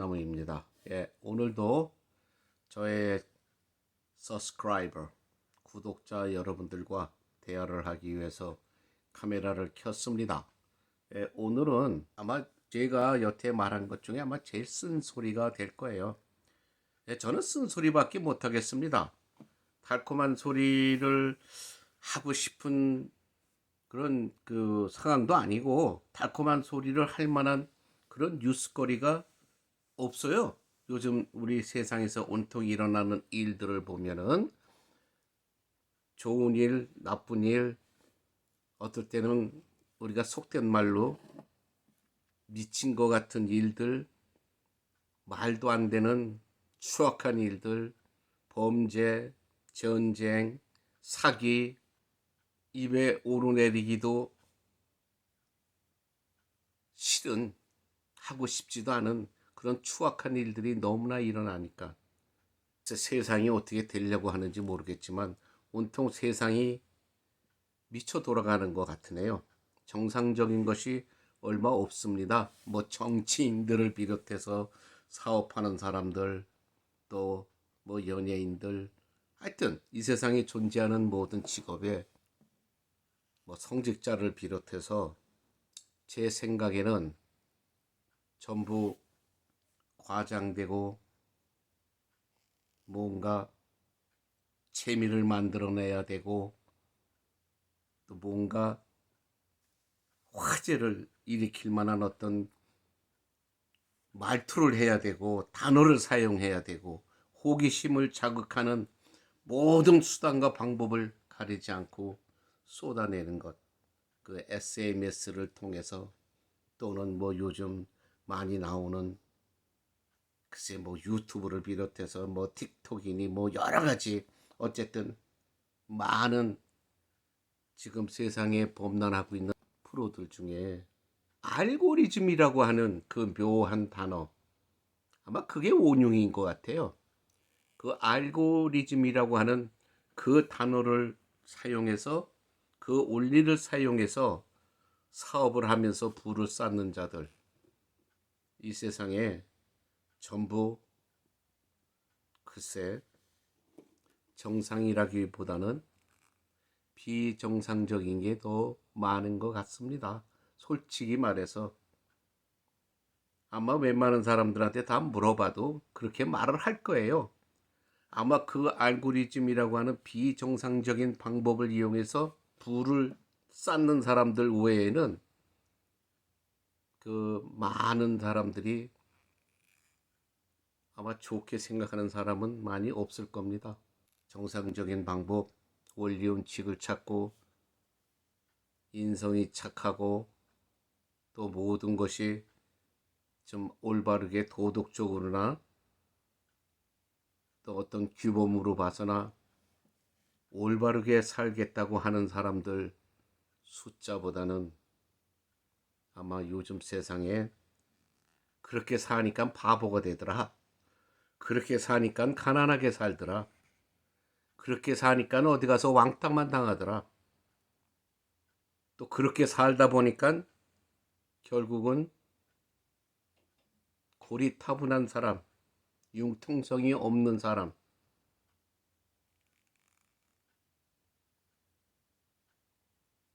소나무입니다. 예, 오늘도 저의 서스크라이버 구독자 여러분들과 대화를 하기 위해서 카메라를 켰습니다. 예, 오늘은 아마 제가 여태 말한 것 중에 아마 제일 쓴 소리가 될 거예요. 예, 저는 쓴 소리밖에 못 하겠습니다. 달콤한 소리를 하고 싶은 그런 그 상황도 아니고 달콤한 소리를 할 만한 그런 뉴스거리가 없어요. 요즘 우리 세상에서 온통 일어나는 일들을 보면은 좋은 일, 나쁜 일, 어떨 때는 우리가 속된 말로 미친 것 같은 일들, 말도 안 되는 추악한 일들, 범죄, 전쟁, 사기, 입에 오르내리기도 싫은, 하고 싶지도 않은 그런 추악한 일들이 너무나 일어나니까 세상이 어떻게 되려고 하는지 모르겠지만 온통 세상이 미쳐 돌아가는 것 같으네요. 정상적인 것이 얼마 없습니다. 뭐 정치인들을 비롯해서 사업하는 사람들, 또 뭐 연예인들, 하여튼 이 세상에 존재하는 모든 직업에 뭐 성직자를 비롯해서 제 생각에는 전부 과장되고 뭔가 재미를 만들어내야 되고 또 뭔가 화제를 일으킬 만한 어떤 말투를 해야 되고 단어를 사용해야 되고 호기심을 자극하는 모든 수단과 방법을 가리지 않고 쏟아내는 것. 그 SNS를 통해서 또는 뭐 요즘 많이 나오는 글쎄 뭐 유튜브를 비롯해서 뭐 틱톡이니 뭐 여러 가지 어쨌든 많은 지금 세상에 범람하고 있는 프로들 중에 알고리즘이라고 하는 그 묘한 단어, 아마 그게 원흉인 것 같아요. 그 알고리즘이라고 하는 그 단어를 사용해서 그 원리를 사용해서 사업을 하면서 부를 쌓는 자들, 이 세상에 전부 글쎄 정상이라기보다는 비정상적인 게 더 많은 것 같습니다. 솔직히 말해서 아마 웬만한 사람들한테 다 물어봐도 그렇게 말을 할 거예요. 아마 그 알고리즘이라고 하는 비정상적인 방법을 이용해서 부를 쌓는 사람들 외에는 그 많은 사람들이 아마 좋게 생각하는 사람은 많이 없을 겁니다. 정상적인 방법, 원리원칙을 찾고 인성이 착하고 또 모든 것이 좀 올바르게 도덕적으로나 또 어떤 규범으로 봐서나 올바르게 살겠다고 하는 사람들 숫자보다는 아마 요즘 세상에 그렇게 사니까 바보가 되더라. 그렇게 사니까 가난하게 살더라. 그렇게 사니까 어디 가서 왕따만 당하더라. 또 그렇게 살다 보니까 결국은 고리타분한 사람, 융통성이 없는 사람,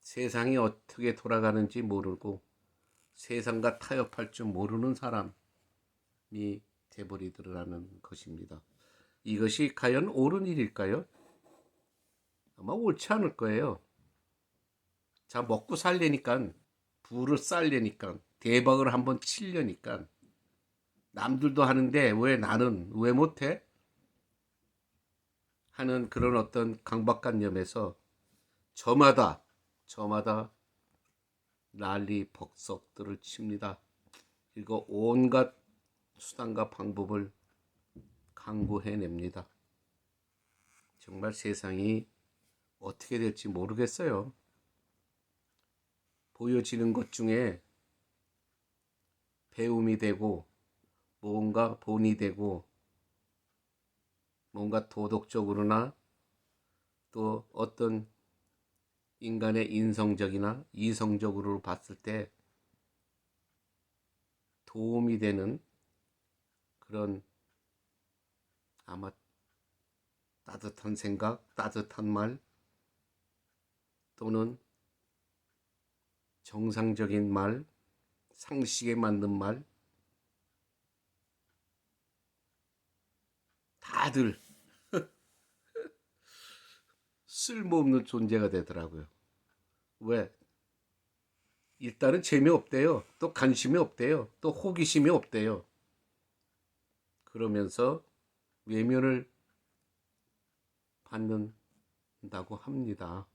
세상이 어떻게 돌아가는지 모르고 세상과 타협할 줄 모르는 사람이 돼버리더라는 것입니다. 이것이 과연 옳은 일일까요? 아마 옳지 않을 거예요. 자, 먹고 살려니까, 부를 쌓려니까, 대박을 한번 치려니까, 남들도 하는데 왜 나는 왜 못해? 하는 그런 어떤 강박관념에서 저마다 난리 법석들을 칩니다. 그리고 온갖 수단과 방법을 강구해냅니다. 정말 세상이 어떻게 될지 모르겠어요. 보여지는 것 중에 배움이 되고 뭔가 본이 되고 뭔가 도덕적으로나 또 어떤 인간의 인성적이나 이성적으로 봤을 때 도움이 되는 그런 아마 따뜻한 생각, 따뜻한 말 또는 정상적인 말, 상식에 맞는 말 다들 쓸모없는 존재가 되더라고요. 왜? 일단은 재미없대요. 또 관심이 없대요. 또 호기심이 없대요. 그러면서 외면을 받는다고 합니다.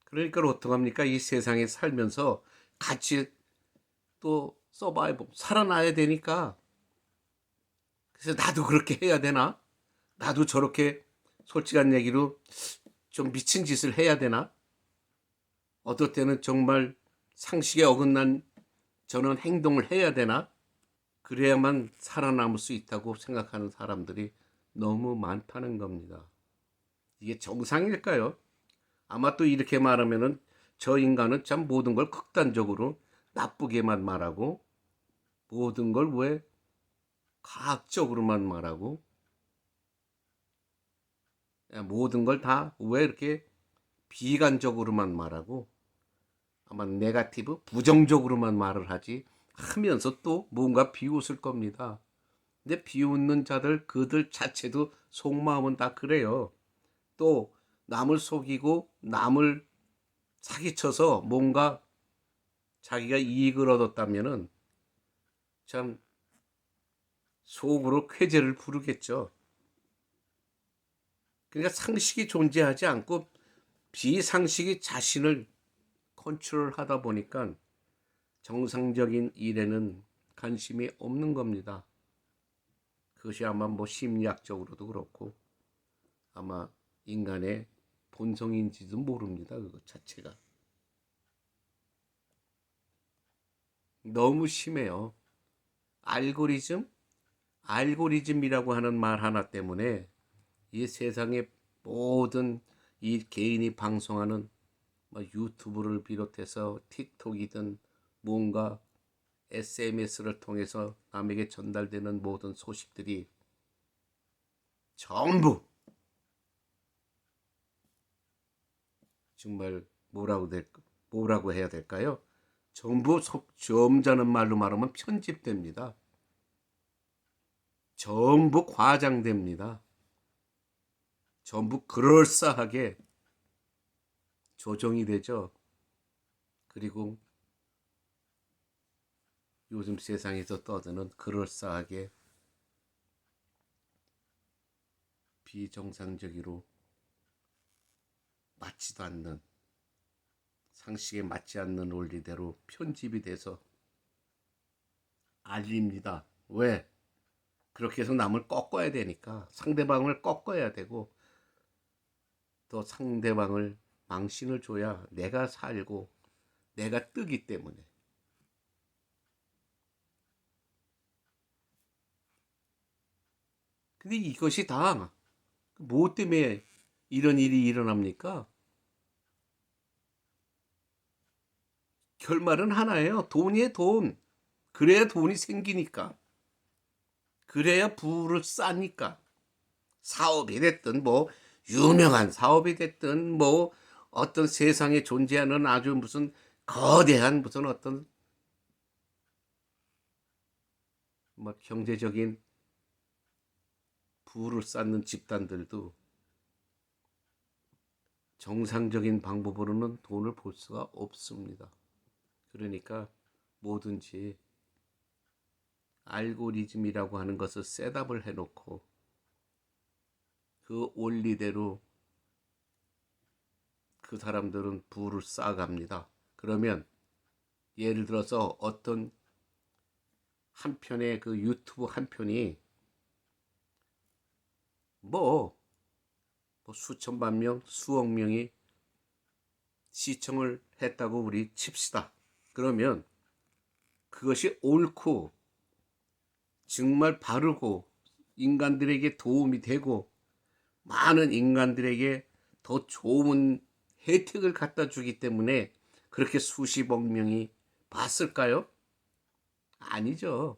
그러니까 어떡합니까? 이 세상에 살면서 같이 또 서바이브, 살아나야 되니까. 그래서 나도 그렇게 해야 되나? 나도 저렇게 솔직한 얘기로 좀 미친 짓을 해야 되나? 어떨 때는 정말 상식에 어긋난 저런 행동을 해야 되나? 그래야만 살아남을 수 있다고 생각하는 사람들이 너무 많다는 겁니다. 이게 정상일까요? 아마 또 이렇게 말하면은 저 인간은 참 모든 걸 극단적으로 나쁘게만 말하고 모든 걸 왜 과학적으로만 말하고 모든 걸 다 왜 이렇게 비관적으로만 말하고 아마 네가티브 부정적으로만 말을 하지 하면서 또 뭔가 비웃을 겁니다. 근데 비웃는 자들 그들 자체도 속마음은 다 그래요. 또 남을 속이고 남을 사기쳐서 뭔가 자기가 이익을 얻었다면은 참 속으로 쾌재를 부르겠죠. 그러니까 상식이 존재하지 않고 비상식이 자신을 컨트롤하다 보니까 정상적인 일에는 관심이 없는 겁니다. 그것이 아마 뭐 심리학적으로도 그렇고 아마 인간의 본성인지도 모릅니다. 그것 자체가. 너무 심해요. 알고리즘? 알고리즘이라고 하는 말 하나 때문에 이 세상의 모든 이 개인이 방송하는 뭐 유튜브를 비롯해서 틱톡이든 뭔가 SNS를 통해서 남에게 전달되는 모든 소식들이 전부 정말 뭐라고 해야 될까요? 전부 점잖은 말로 말하면 편집됩니다. 전부 과장됩니다. 전부 그럴싸하게 조정이 되죠. 그리고 요즘 세상에서 떠드는 그럴싸하게 비정상적으로 맞지도 않는 상식에 맞지 않는 원리대로 편집이 돼서 알립니다. 왜? 그렇게 해서 남을 꺾어야 되니까 상대방을 꺾어야 되고 또 상대방을 망신을 줘야 내가 살고 내가 뜨기 때문에. 근데 이것이 다 뭐 때문에 이런 일이 일어납니까? 결말은 하나예요. 돈이에요, 돈. 그래야 돈이 생기니까. 그래야 부를 쌓니까. 사업이 됐든 뭐 유명한 사업이 됐든 뭐 어떤 세상에 존재하는 아주 무슨 거대한 무슨 어떤 뭐 경제적인 부를 쌓는 집단들도 정상적인 방법으로는 돈을 벌 수가 없습니다. 그러니까 뭐든지 알고리즘이라고 하는 것을 셋업을 해놓고 그 원리대로 그 사람들은 부를 쌓아갑니다. 그러면 예를 들어서 어떤 한 편의 그 유튜브 한 편이 뭐, 뭐 수천만 명, 수억 명이 시청을 했다고 우리 칩시다. 그러면 그것이 옳고 정말 바르고 인간들에게 도움이 되고 많은 인간들에게 더 좋은 혜택을 갖다 주기 때문에 그렇게 수십억 명이 봤을까요? 아니죠.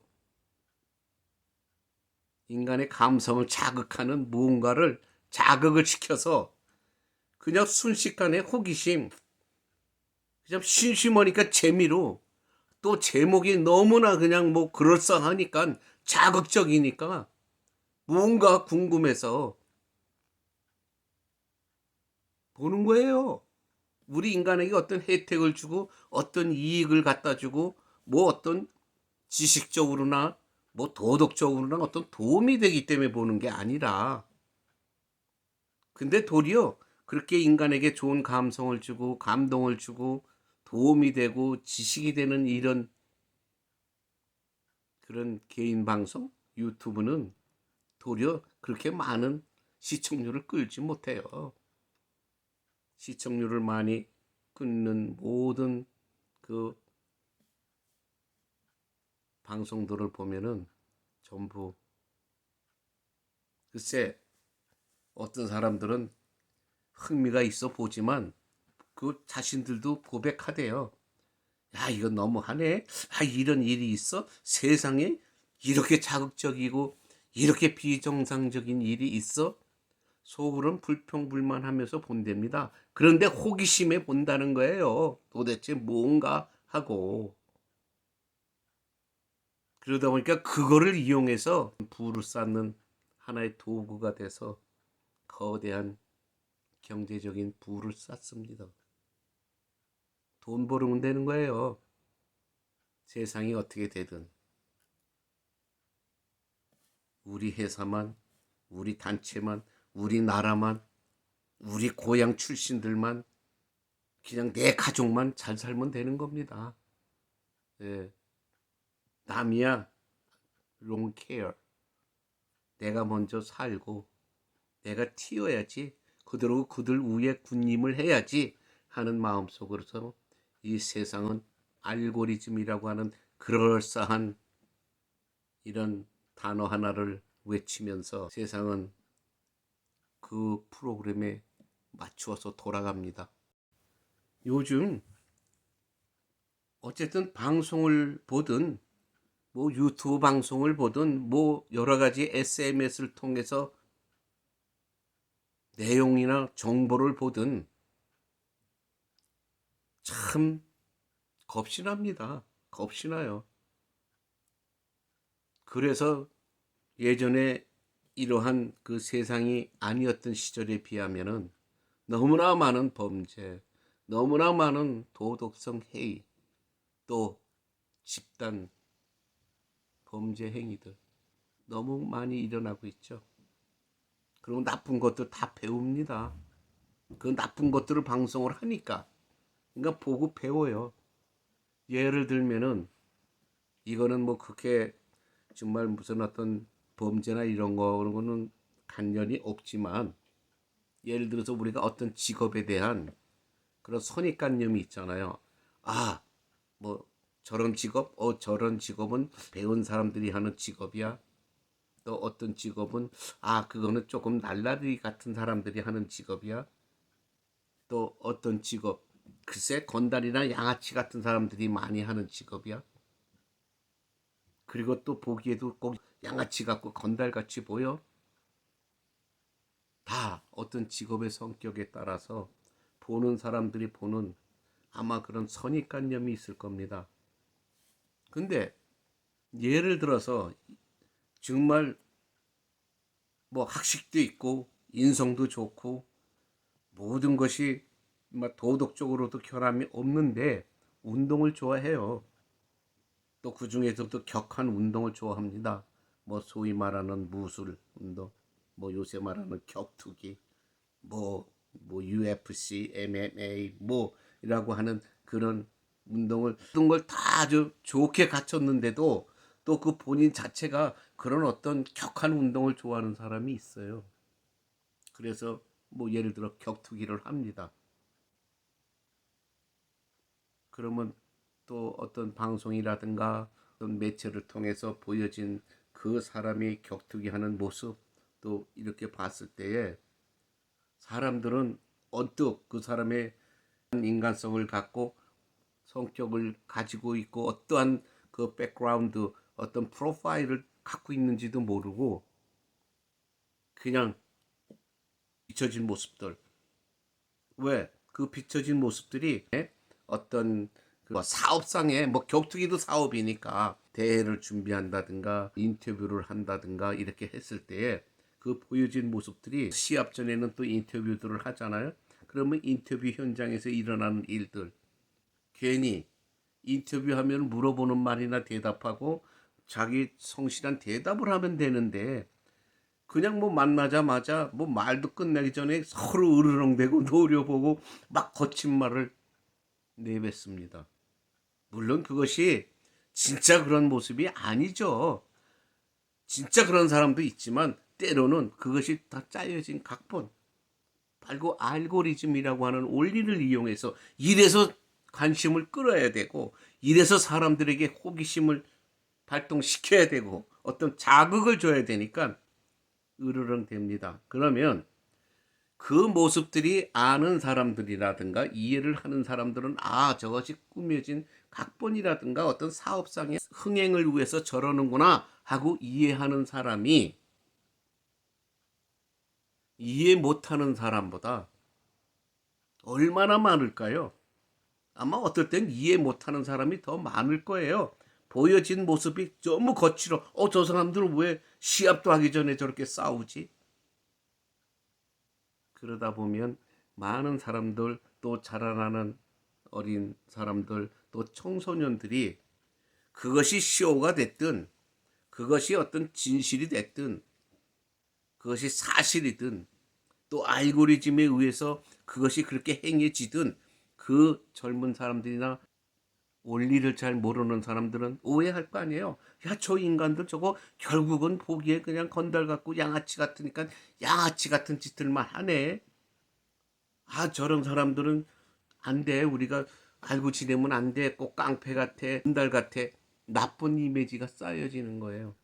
인간의 감성을 자극하는 무언가를 자극을 시켜서 그냥 순식간에 호기심, 그냥 심심하니까 재미로 또 제목이 너무나 그냥 뭐 그럴싸하니까 자극적이니까 뭔가 궁금해서 보는 거예요. 우리 인간에게 어떤 혜택을 주고 어떤 이익을 갖다 주고 뭐 어떤 지식적으로나 뭐 도덕적으로나 어떤 도움이 되기 때문에 보는 게 아니라, 근데 도리어 그렇게 인간에게 좋은 감성을 주고 감동을 주고 도움이 되고 지식이 되는 이런 그런 개인 방송 유튜브는 도리어 그렇게 많은 시청률을 끌지 못해요. 시청률을 많이 끊는 모든 그 방송들을 보면은 전부, 글쎄, 어떤 사람들은 흥미가 있어 보지만 그 자신들도 고백하대요. 야, 이거 너무하네. 아, 이런 일이 있어? 세상에 이렇게 자극적이고 이렇게 비정상적인 일이 있어? 속으론 불평불만하면서 본답니다. 그런데 호기심에 본다는 거예요. 도대체 뭔가 하고. 그러다 보니까 그거를 이용해서 부를 쌓는 하나의 도구가 돼서 거대한 경제적인 부를 쌓습니다. 돈 벌으면 되는 거예요. 세상이 어떻게 되든. 우리 회사만, 우리 단체만, 우리 나라만, 우리 고향 출신들만, 그냥 내 가족만 잘 살면 되는 겁니다. 예, 남이야, don't care. 내가 먼저 살고, 내가 튀어야지, 그대로 그들 위에 군림을 해야지 하는 마음속으로서 이 세상은 알고리즘이라고 하는 그럴싸한 이런 단어 하나를 외치면서 세상은 그 프로그램에 맞추어서 돌아갑니다. 요즘 어쨌든 방송을 보든 뭐 유튜브 방송을 보든 뭐 여러 가지 SNS를 통해서 내용이나 정보를 보든 참 겁신합니다. 겁신나요. 그래서 예전에 이러한 그 세상이 아니었던 시절에 비하면은 너무나 많은 범죄, 너무나 많은 도덕성 해이, 또 집단 범죄 행위들 너무 많이 일어나고 있죠. 그리고 나쁜 것들 다 배웁니다. 그 나쁜 것들을 방송을 하니까 그러니까 보고 배워요. 예를 들면은 이거는 뭐 그렇게 정말 무슨 어떤 범죄나 이런 거 그런 거는 관련이 없지만, 예를 들어서 우리가 어떤 직업에 대한 그런 선입관념이 있잖아요. 아, 뭐 저런 직업, 저런 직업은 배운 사람들이 하는 직업이야. 또 어떤 직업은 그거는 조금 날라리 같은 사람들이 하는 직업이야. 또 어떤 직업, 글쎄 건달이나 양아치 같은 사람들이 많이 하는 직업이야. 그리고 또 보기에도 꼭 양아치 같고 건달 같이 보여. 다 어떤 직업의 성격에 따라서 보는 사람들이 보는 아마 그런 선입관념이 있을 겁니다. 근데 예를 들어서 정말 뭐 학식도 있고 인성도 좋고 모든 것이 도덕적으로도 결함이 없는데 운동을 좋아해요. 또 그 중에서도 격한 운동을 좋아합니다. 뭐 소위 말하는 무술 운동, 뭐 요새 말하는 격투기, 뭐 UFC, MMA 뭐이라고 하는 그런 운동을 모든 걸 다 아주 좋게 갖췄는데도 또 그 본인 자체가 그런 어떤 격한 운동을 좋아하는 사람이 있어요. 그래서 뭐 예를 들어 격투기를 합니다. 그러면 또 어떤 방송이라든가 어떤 매체를 통해서 보여진 그 사람이 격투기 하는 모습 또 이렇게 봤을 때에 사람들은 언뜻 그 사람의 인간성을 갖고 성격을 가지고 있고 어떠한 그 백그라운드 어떤 프로파일을 갖고 있는지도 모르고 그냥 비춰진 모습들. 왜? 그 비춰진 모습들이 어떤 그 사업상의 뭐 격투기도 사업이니까 대회를 준비한다든가 인터뷰를 한다든가 이렇게 했을 때에 그 보여진 모습들이 시합 전에는 또 인터뷰들을 하잖아요. 그러면 인터뷰 현장에서 일어나는 일들 괜히 인터뷰하면 물어보는 말이나 대답하고 자기 성실한 대답을 하면 되는데 그냥 뭐 만나자마자 뭐 말도 끝나기 전에 서로 으르렁대고 노려보고 막 거친 말을 내뱉습니다. 물론 그것이 진짜 그런 모습이 아니죠. 진짜 그런 사람도 있지만 때로는 그것이 다 짜여진 각본, 그리고 알고리즘이라고 하는 원리를 이용해서 이래서 관심을 끌어야 되고 이래서 사람들에게 호기심을 발동시켜야 되고 어떤 자극을 줘야 되니까 으르렁 됩니다. 그러면 그 모습들이 아는 사람들이라든가 이해를 하는 사람들은 저것이 꾸며진 각본이라든가 어떤 사업상의 흥행을 위해서 저러는구나 하고 이해하는 사람이 이해 못하는 사람보다 얼마나 많을까요? 아마 어떨 땐 이해 못하는 사람이 더 많을 거예요. 보여진 모습이 너무 거칠어. 저 사람들은 왜 시합도 하기 전에 저렇게 싸우지? 그러다 보면 많은 사람들, 또 자라나는 어린 사람들, 또 청소년들이 그것이 쇼가 됐든 그것이 어떤 진실이 됐든 그것이 사실이든 또 알고리즘에 의해서 그것이 그렇게 행해지든 그 젊은 사람들이나 원리를 잘 모르는 사람들은 오해할 거 아니에요. 야, 저 인간들 저거 결국은 보기에 그냥 건달 같고 양아치 같으니까 양아치 같은 짓들만 하네. 저런 사람들은 안 돼. 우리가 알고 지내면 안 돼. 꼭 깡패 같아. 건달 같아. 나쁜 이미지가 쌓여지는 거예요.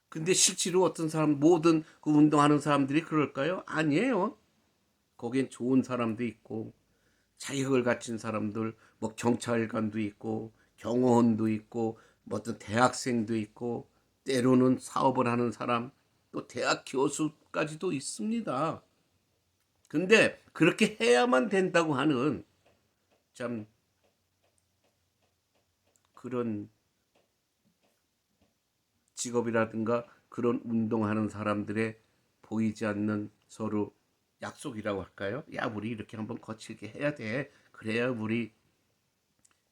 근데 실제로 어떤 사람, 모든 그 운동하는 사람들이 그럴까요? 아니에요. 거기엔 좋은 사람도 있고, 자격을 갖춘 사람들, 뭐 경찰관도 있고, 경호원도 있고, 뭐 어떤 대학생도 있고, 때로는 사업을 하는 사람, 또 대학 교수까지도 있습니다. 근데 그렇게 해야만 된다고 하는 참 그런 직업이라든가 그런 운동하는 사람들의 보이지 않는 서로 약속이라고 할까요? 야, 우리 이렇게 한번 거칠게 해야 돼. 그래야 우리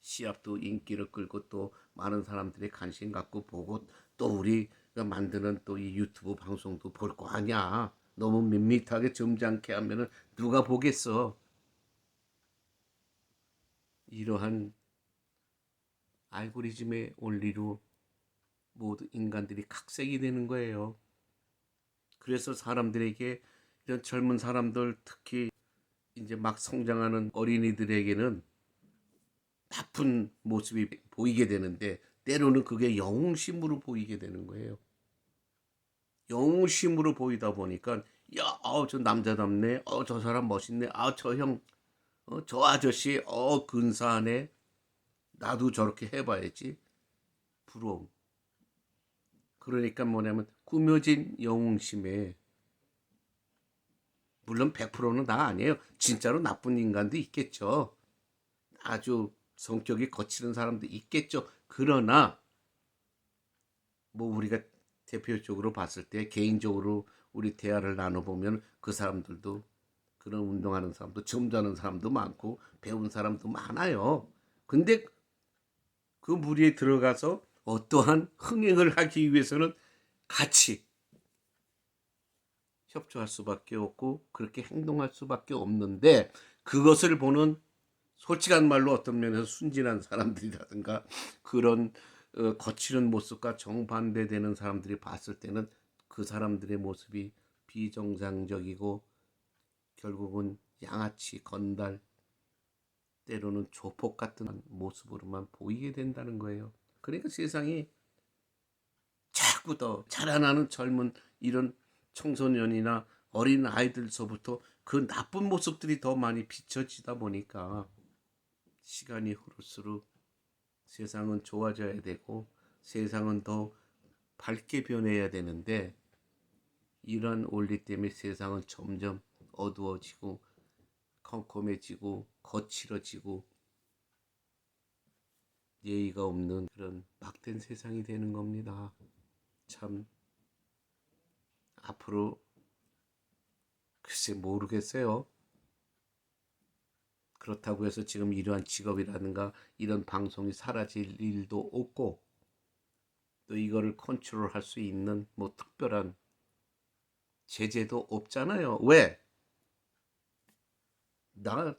시합도 인기를 끌고 또 많은 사람들이 관심 갖고 보고 또 우리가 만드는 또 이 유튜브 방송도 볼 거 아니야. 너무 밋밋하게 점잖게 하면은 누가 보겠어. 이러한 알고리즘의 원리로 모두 인간들이 각색이 되는 거예요. 그래서 사람들에게 이런 젊은 사람들 특히 이제 막 성장하는 어린이들에게는 나쁜 모습이 보이게 되는데 때로는 그게 영웅심으로 보이게 되는 거예요. 영웅심으로 보이다 보니까 야, 저 남자답네. 저 사람 멋있네. 저 형, 저 아저씨, 근사하네. 나도 저렇게 해봐야지. 부러움. 그러니까 뭐냐면 꾸며진 영웅심에 물론 100%는 다 아니에요. 진짜로 나쁜 인간도 있겠죠. 아주 성격이 거칠은 사람도 있겠죠. 그러나 뭐 우리가 대표적으로 봤을 때 개인적으로 우리 대화를 나눠보면 그 사람들도 그런 운동하는 사람도 점잖은 사람도 많고 배운 사람도 많아요. 근데 그 무리에 들어가서 어떠한 흥행을 하기 위해서는 같이 협조할 수밖에 없고 그렇게 행동할 수밖에 없는데 그것을 보는 솔직한 말로 어떤 면에서 순진한 사람들이라든가 그런 거칠은 모습과 정반대되는 사람들이 봤을 때는 그 사람들의 모습이 비정상적이고 결국은 양아치 건달 때로는 조폭 같은 모습으로만 보이게 된다는 거예요. 그러니까 세상이 자꾸 더 자라나는 젊은 이런 청소년이나 어린 아이들서부터 그 나쁜 모습들이 더 많이 비춰지다 보니까 시간이 흐를수록 세상은 좋아져야 되고 세상은 더 밝게 변해야 되는데 이런 원리 때문에 세상은 점점 어두워지고 컴컴해지고 거칠어지고 예의가 없는 그런 막된 세상이 되는 겁니다. 참 앞으로 글쎄 모르겠어요. 그렇다고 해서 지금 이러한 직업이라든가 이런 방송이 사라질 일도 없고 또 이거를 컨트롤할 수 있는 뭐 특별한 제재도 없잖아요. 왜? 나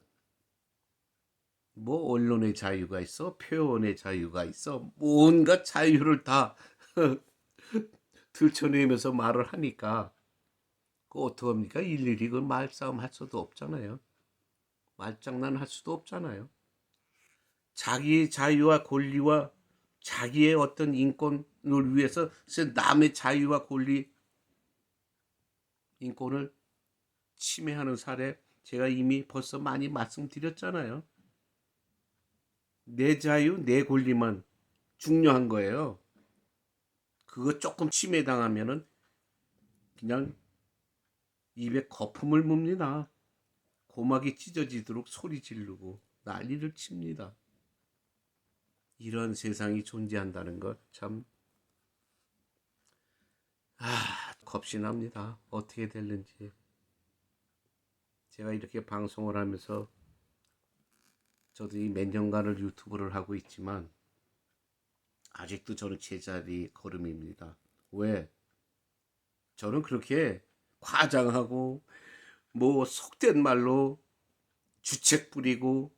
뭐 언론의 자유가 있어, 표현의 자유가 있어, 뭔가 자유를 다 들춰내면서 말을 하니까 그 어떡합니까? 일일이 그 말싸움 할 수도 없잖아요. 말장난 할 수도 없잖아요. 자기의 자유와 권리와 자기의 어떤 인권을 위해서 남의 자유와 권리, 인권을 침해하는 사례 제가 이미 벌써 많이 말씀드렸잖아요. 내 자유, 내 권리만 중요한 거예요. 그거 조금 침해당하면은 그냥 입에 거품을 뭅니다. 고막이 찢어지도록 소리 지르고 난리를 칩니다. 이런 세상이 존재한다는 것 참 겁이 납니다. 어떻게 될는지. 제가 이렇게 방송을 하면서 저도 이 몇 년간을 유튜브를 하고 있지만 아직도 저는 제자리 걸음입니다. 왜? 저는 그렇게 과장하고 뭐 속된 말로 주책 부리고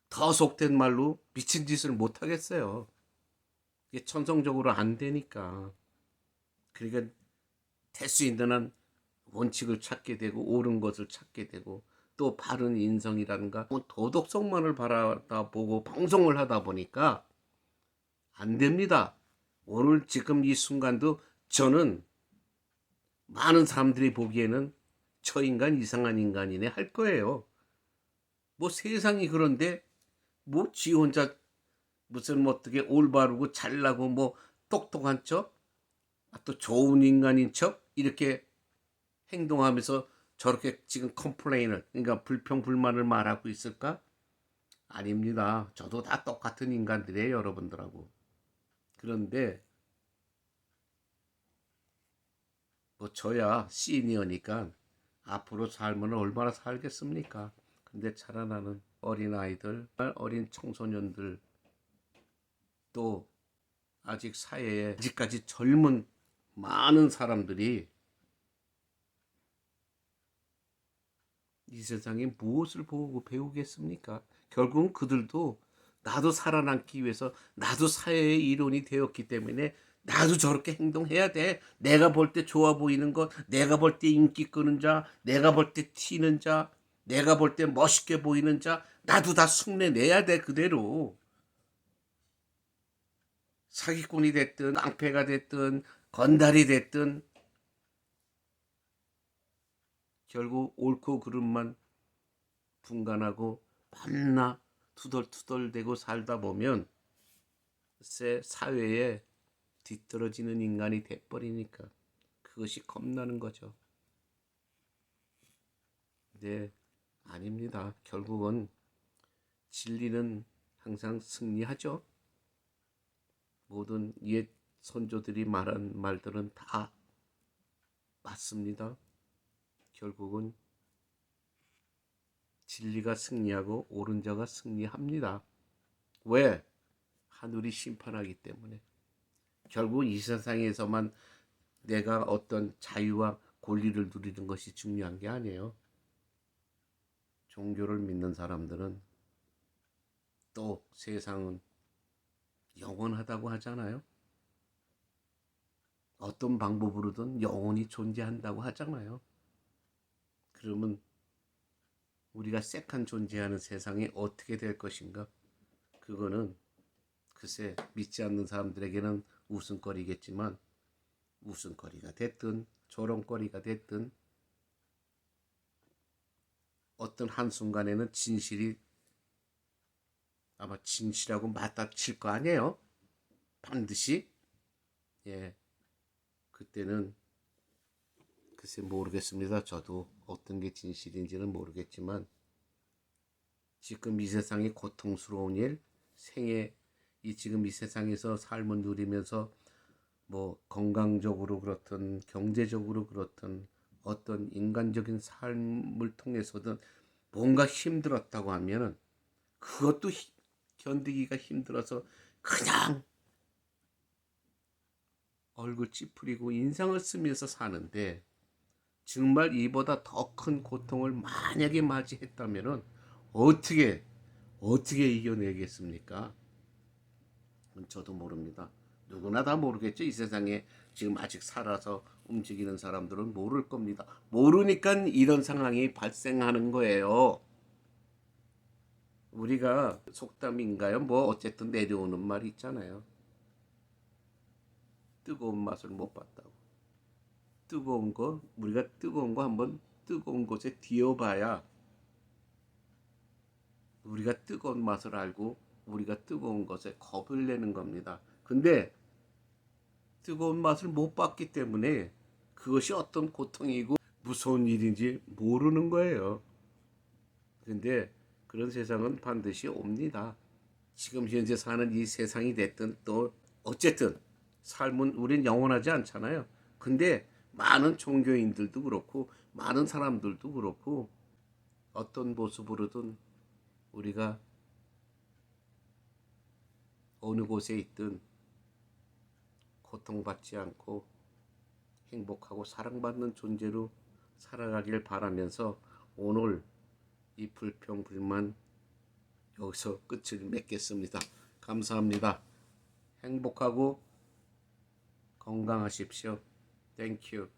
더 속된 말로 미친 짓을 못 하겠어요. 이게 천성적으로 안 되니까. 그러니까 될 수 있는 한 원칙을 찾게 되고 옳은 것을 찾게 되고 또 바른 인성이라든가 도덕성만을 바라보고 방송을 하다 보니까 안 됩니다. 오늘 지금 이 순간도 저는 많은 사람들이 보기에는 저 인간 이상한 인간이네 할 거예요. 뭐 세상이 그런데 뭐 지 혼자 무슨 뭐 어떻게 올바르고 잘나고 뭐 똑똑한 척, 또 좋은 인간인 척 이렇게 행동하면서 저렇게 지금 컴플레인을 그러니까 불평불만을 말하고 있을까? 아닙니다. 저도 다 똑같은 인간들이에요, 여러분들하고. 그런데 뭐 저야 시니어니까 앞으로 삶은 얼마나 살겠습니까? 근데 자라나는 어린 아이들, 어린 청소년들 또 아직 사회에 아직까지 젊은 많은 사람들이 이 세상에 무엇을 보고 배우겠습니까? 결국은 그들도 나도 살아남기 위해서 나도 사회의 일원이 되었기 때문에 나도 저렇게 행동해야 돼. 내가 볼 때 좋아 보이는 것, 내가 볼 때 인기 끄는 자, 내가 볼 때 튀는 자, 내가 볼 때 멋있게 보이는 자, 나도 다 흉내 내야 돼, 그대로. 사기꾼이 됐든, 깡패가 됐든, 건달이 됐든, 결국 옳고 그름만 분간하고 밤낮 투덜투덜대고 살다 보면 글쎄 사회에 뒤떨어지는 인간이 돼버리니까 그것이 겁나는 거죠. 네, 아닙니다. 결국은 진리는 항상 승리하죠. 모든 옛 선조들이 말한 말들은 다 맞습니다. 결국은 진리가 승리하고 옳은 자가 승리합니다. 왜? 하늘이 심판하기 때문에. 결국 이 세상에서만 내가 어떤 자유와 권리를 누리는 것이 중요한 게 아니에요. 종교를 믿는 사람들은 또 세상은 영원하다고 하잖아요. 어떤 방법으로든 영원히 존재한다고 하잖아요. 그러면 우리가 색한 존재하는 세상이 어떻게 될 것인가? 그거는 글쎄 믿지 않는 사람들에게는 웃음거리겠지만 웃음거리가 됐든 조롱거리가 됐든 어떤 한순간에는 진실이 아마 진실하고 맞닥칠 거 아니에요? 반드시. 예, 그때는 글쎄 모르겠습니다. 저도 어떤 게 진실인지는 모르겠지만 지금 이 세상이 고통스러운 일, 생애 이 지금 이 세상에서 삶을 누리면서 뭐 건강적으로 그렇든 경제적으로 그렇든 어떤 인간적인 삶을 통해서든 뭔가 힘들었다고 하면은 그것도 견디기가 힘들어서 그냥 얼굴 찌푸리고 인상을 쓰면서 사는데 정말 이보다 더 큰 고통을 만약에 맞이했다면은 어떻게 이겨내겠습니까? 그건 저도 모릅니다. 누구나 다 모르겠죠. 이 세상에 지금 아직 살아서 움직이는 사람들은 모를 겁니다. 모르니까 이런 상황이 발생하는 거예요. 우리가 속담인가요? 뭐 어쨌든 내려오는 말이 있잖아요. 뜨거운 맛을 못 봤다고. 뜨거운 거 우리가 뜨거운 거 한번 뜨거운 곳에 뒤어봐야 우리가 뜨거운 맛을 알고 우리가 뜨거운 것에 겁을 내는 겁니다. 근데 뜨거운 맛을 못 봤기 때문에 그것이 어떤 고통이고 무서운 일인지 모르는 거예요. 근데 그런 세상은 반드시 옵니다. 지금 현재 사는 이 세상이 됐든 또 어쨌든 삶은 우린 영원하지 않잖아요. 근데 많은 종교인들도 그렇고 많은 사람들도 그렇고 어떤 모습으로든 우리가 어느 곳에 있든 고통받지 않고 행복하고 사랑받는 존재로 살아가길 바라면서 오늘 이 불평불만 여기서 끝을 맺겠습니다. 감사합니다. 행복하고 건강하십시오. 땡큐.